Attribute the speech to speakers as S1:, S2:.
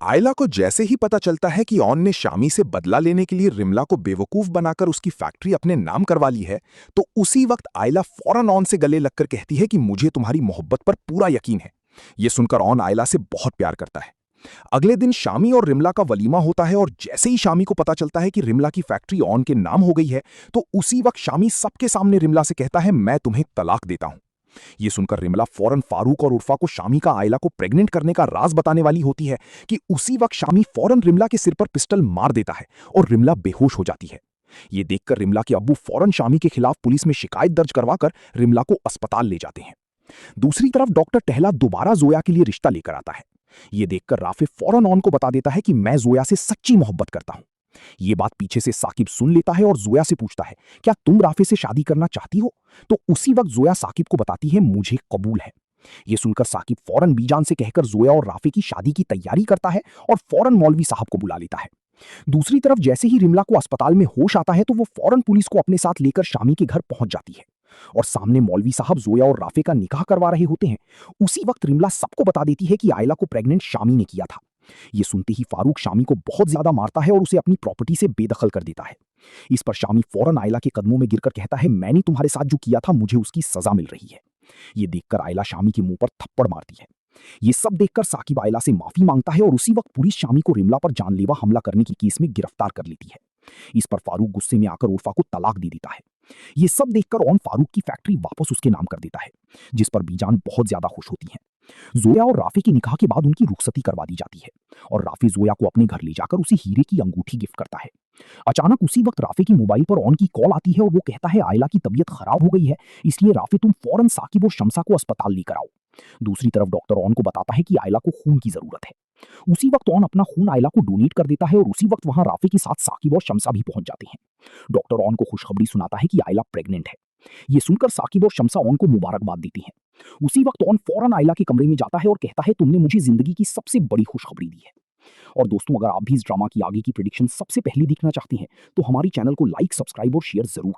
S1: आयला को जैसे ही पता चलता है कि ऑन ने शामी से बदला लेने के लिए रिमला को बेवकूफ बनाकर उसकी फैक्ट्री अपने नाम करवा ली है, तो उसी वक्त आयला फौरन ऑन से गले लगकर कहती है कि मुझे तुम्हारी मोहब्बत पर पूरा यकीन है। यह सुनकर ऑन आयला से बहुत प्यार करता है। अगले दिन शामी और रिमला का वलीमा होता है और जैसे ही शामी को पता चलता है कि रिमला की फैक्ट्री ऑन के नाम हो गई है, तो उसी वक्त शामी सबके सामने रिमला से कहता है, मैं तुम्हें तलाक देता हूं। ये सुनकर रिमला फौरन फारूक और उर्फा को शामी का आयला को प्रेग्नेंट करने का राज बताने वाली होती है कि उसी वक्त शामी फौरन रिमला के सिर पर पिस्टल मार देता है और रिमला बेहोश हो जाती है। ये देखकर रिमला के अब्बू फौरन शामी के खिलाफ पुलिस में शिकायत दर्ज करवाकर रिमला को अस्पताल ले जाते हैं। दूसरी तरफ डॉक्टर टहला दोबारा जोया के लिए रिश्ता लेकर आता है। ये देखकर राफे फौरन ऑन को बता देता है कि मैं जोया से सच्ची मोहब्बत करता हूं। ये बात पीछे से साकिब सुन लेता है और जोया से पूछता है, क्या तुम राफे से शादी करना चाहती हो? तो उसी वक्त जोया साकिब को बताती है, मुझे कबूल है। ये सुनकर साकिब फौरन बीजान से कहकर जोया और राफे की शादी की तैयारी करता है और फौरन मौलवी साहब को बुला लेता है। दूसरी तरफ जैसे ही रिमला को अस्पताल में होश आता है, तो वो फौरन पुलिस को अपने साथ लेकर शामी के घर पहुंच जाती है और सामने मौलवी साहब जोया और राफे का निकाह करवा रहे होते हैं। उसी वक्त रिमला सबको बता देती है कि आयला को प्रेग्नेंट शामी ने किया था। ये सुनते ही फारूक शामी को बहुत ज्यादा मारता है और उसे अपनी प्रॉपर्टी से बेदखल कर देता है। इस पर शामी फौरन आयला के कदमों में गिरकर कहता है, मैंने तुम्हारे साथ जो किया था मुझे उसकी सजा मिल रही है। ये देखकर आयला शामी के मुंह पर थप्पड़ मारती है। ये सब देखकर साकिब आयला से माफी मांगता है और उसी वक्त पुलिस शामी को रिमला पर जानलेवा हमला करने की केस में गिरफ्तार कर लेती है। इस पर फारूक गुस्से में आकर उर्फा को तलाक दे देता है। ये सब देखकर ऑन फारूक की फैक्ट्री वापस उसके नाम कर देता है, जिस पर बीजान बहुत ज्यादा खुश होती है। जोया और राफे की निकाह के बाद उनकी रुखसती करवा दी जाती है और राफे जोया को अपने घर ले जाकर उसे हीरे की अंगूठी गिफ्ट करता है। अचानक उसी वक्त राफे की मोबाइल पर ऑन की कॉल आती है और वो कहता है, आयला की तबीयत खराब हो गई है, इसलिए राफे तुम फौरन साकिब और शमसा को अस्पताल लेकर आओ। दूसरी तरफ डॉक्टर ऑन को बताता है कि आयला को खून की जरूरत है। उसी वक्त ऑन अपना खून आयला को डोनेट कर देता है और उसी वक्त वहां राफे के साथ साकिब और शमसा भी पहुंच जाते हैं। डॉक्टर ऑन को खुशखबरी सुनाता है कि आयला प्रेग्नेंट है। ये सुनकर साकिब और शमसा ऑन को मुबारकबाद देती हैं। उसी वक्त ऑन फौरन आयला के कमरे में जाता है और कहता है, तुमने मुझे जिंदगी की सबसे बड़ी खुशखबरी दी है। और दोस्तों, अगर आप भी इस ड्रामा की आगे की प्रेडिक्शन सबसे पहले देखना चाहते हैं तो हमारी चैनल को लाइक, सब्सक्राइब और शेयर जरूर